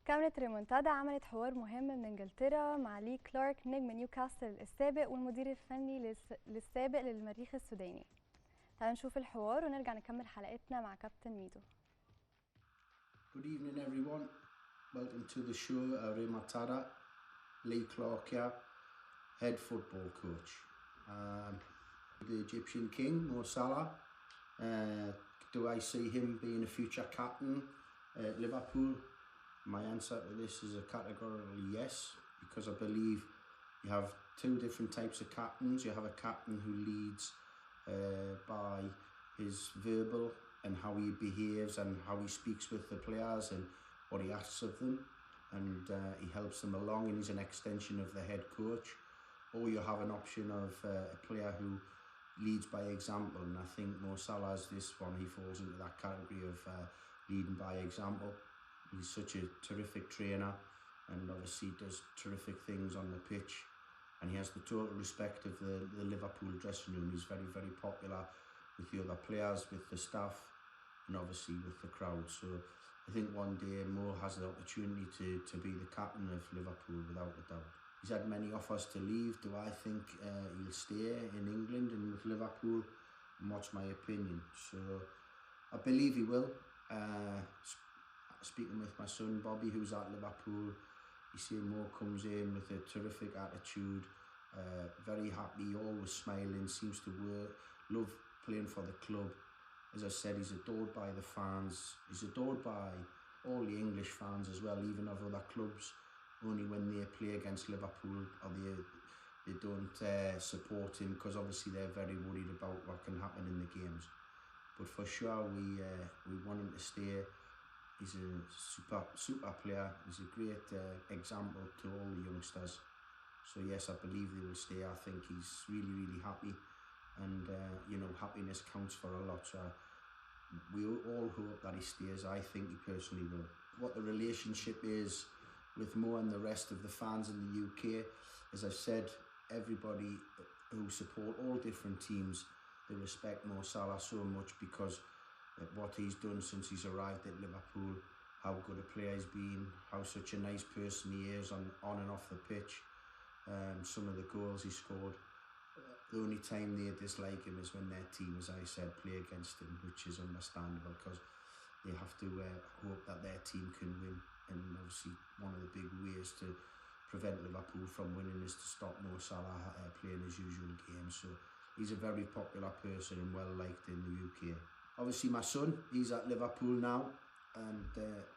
كاميرا ريمونتادا عملت حوار مهم من انجلترا مع كلارك نجم نيوكاسل السابق والمدير الفني للسابق للمريخ السوداني. تعالوا نشوف الحوار ونرجع نكمل حلقتنا مع كابتن ميدو. Good evening everyone. Welcome to the show. Remontada. Clark here, head football coach. The Egyptian king, Mo Salah. Do I see him being a future captain at Liverpool? My answer to this is a categorical yes, because I believe you have two different types of captains. You have a captain who leads by his verbal and how he behaves and how he speaks with the players and what he asks of them, and he helps them along and he's an extension of the head coach. Or you have an option of a player who leads by example, and I think Mo Salah is this one. He falls into that category of leading by example. He's such a terrific trainer and obviously does terrific things on the pitch, and he has the total respect of the Liverpool dressing room. He's very, very popular with the other players, with the staff, and obviously with the crowd. So I think one day Mo has the opportunity to be the captain of Liverpool without a doubt. He's had many offers to leave. Do I think he'll stay in England and with Liverpool? And what's my opinion? So I believe he will. Speaking with my son Bobby, who's at Liverpool, you see Mo comes in with a terrific attitude, very happy, always smiling, seems to love playing for the club. As I said, he's adored by the fans. He's adored by all the English fans as well, even of other clubs. Only when they play against Liverpool or they don't support him, because obviously they're very worried about what can happen in the games. But for sure, we want him to stay. He's a super player. He's a great example to all the youngsters. So yes, I believe they will stay. I think he's really, really happy, and you know, happiness counts for a lot. So we all hope that he stays. I think he personally will. What the relationship is with Mo and the rest of the fans in the UK, as I've said, everybody who support all different teams, they respect Mo Salah so much because what he's done since he's arrived at Liverpool, how good a player he's been, how such a nice person he is on and off the pitch, some of the goals he scored. The only time they dislike him is when their team, as I said, play against him, which is understandable because they have to hope that their team can win. And obviously one of the big ways to prevent Liverpool from winning is to stop Mo Salah playing his usual game. So he's a very popular person and well liked in the UK. Obviously my son, he's at Liverpool now, and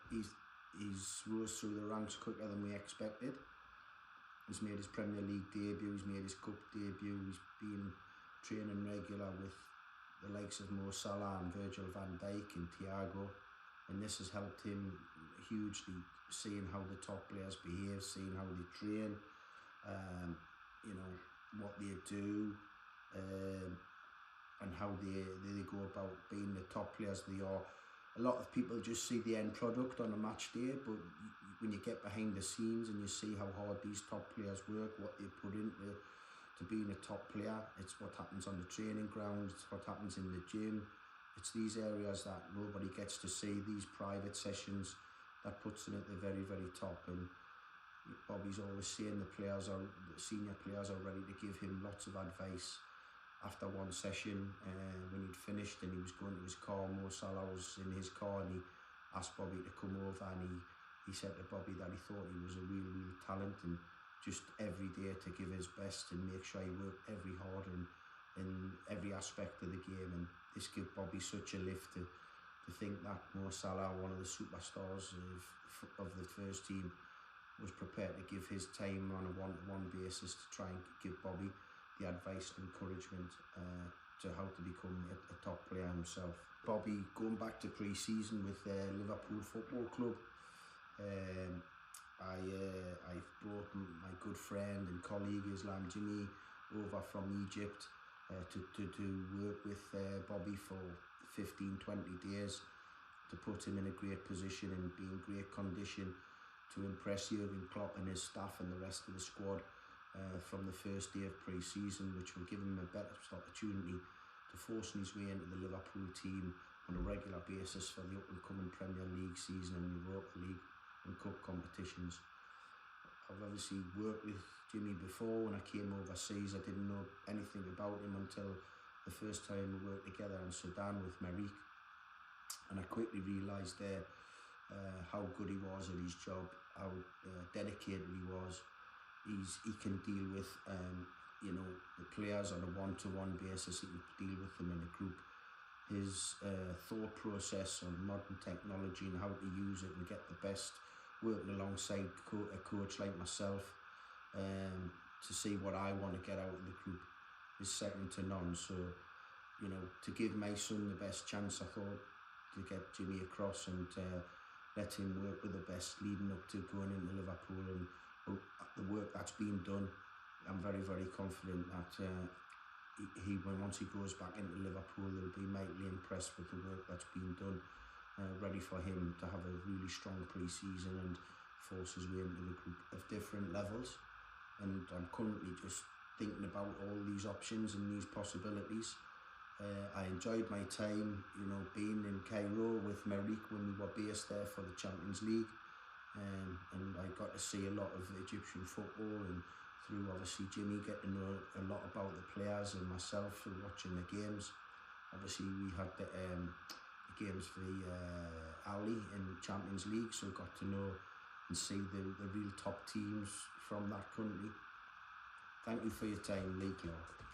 he's rose through the ranks quicker than we expected. He's made his Premier League debut, he's made his Cup debut, he's been training regular with the likes of Mo Salah and Virgil van Dijk and Thiago, and this has helped him hugely, seeing how the top players behave, seeing how they train, you know, what they do, and how they go about being the top players they are. A lot of people just see the end product on a match day, but when you get behind the scenes and you see how hard these top players work, what they put into to being a top player, it's what happens on the training ground, it's what happens in the gym. It's these areas that nobody gets to see, these private sessions, that puts them at the very, very top. And Bobby's always saying the senior players are ready to give him lots of advice. After one session, when he'd finished and he was going to his car, Mo Salah was in his car and he asked Bobby to come over, and he said to Bobby that he thought he was a real, real talent, and just every day to give his best and make sure he worked every hard and in every aspect of the game. And this gave Bobby such a lift to think that Mo Salah, one of the superstars of the first team, was prepared to give his time on a one-to-one basis to try and give Bobby the advice and encouragement to how to become a top player himself. Bobby, going back to pre-season with Liverpool Football Club, I've brought my good friend and colleague Islam over from Egypt to work with Bobby for 15-20 days to put him in a great position and be in great condition to impress Jurgen Klopp and his staff and the rest of the squad from the first day of pre-season, which will give him a better opportunity to force his way into the Liverpool team on a regular basis for the up-and-coming Premier League season and Europa League, and cup competitions. I've obviously worked with Jimmy before. When I came overseas, I didn't know anything about him until the first time we worked together in Sudan with Marek, and I quickly realised there how good he was at his job, how dedicated he was. He can deal with you know, the players on a one-to-one basis. He can deal with them in a group. His thought process on modern technology and how to use it and get the best, working alongside a coach like myself to see what I want to get out of the group is second to none. So, you know, to give my son the best chance, I thought, to get Jimmy across and let him work with the best leading up to going into Liverpool, and the work that's been done, I'm very, very confident that once he goes back into Liverpool, they'll be mightily impressed with the work that's been done, ready for him to have a really strong pre-season and force his way into the group of different levels. And I'm currently just thinking about all these options and these possibilities. I enjoyed my time, you know, being in Cairo with Marek when we were based there for the Champions League, and I got to see a lot of Egyptian football, and through obviously Jimmy, get to know a lot about the players and myself through watching the games. Obviously we had the games for the Ali in Champions League, so got to know and see the real top teams from that country. Thank you for your time, Lee Clark.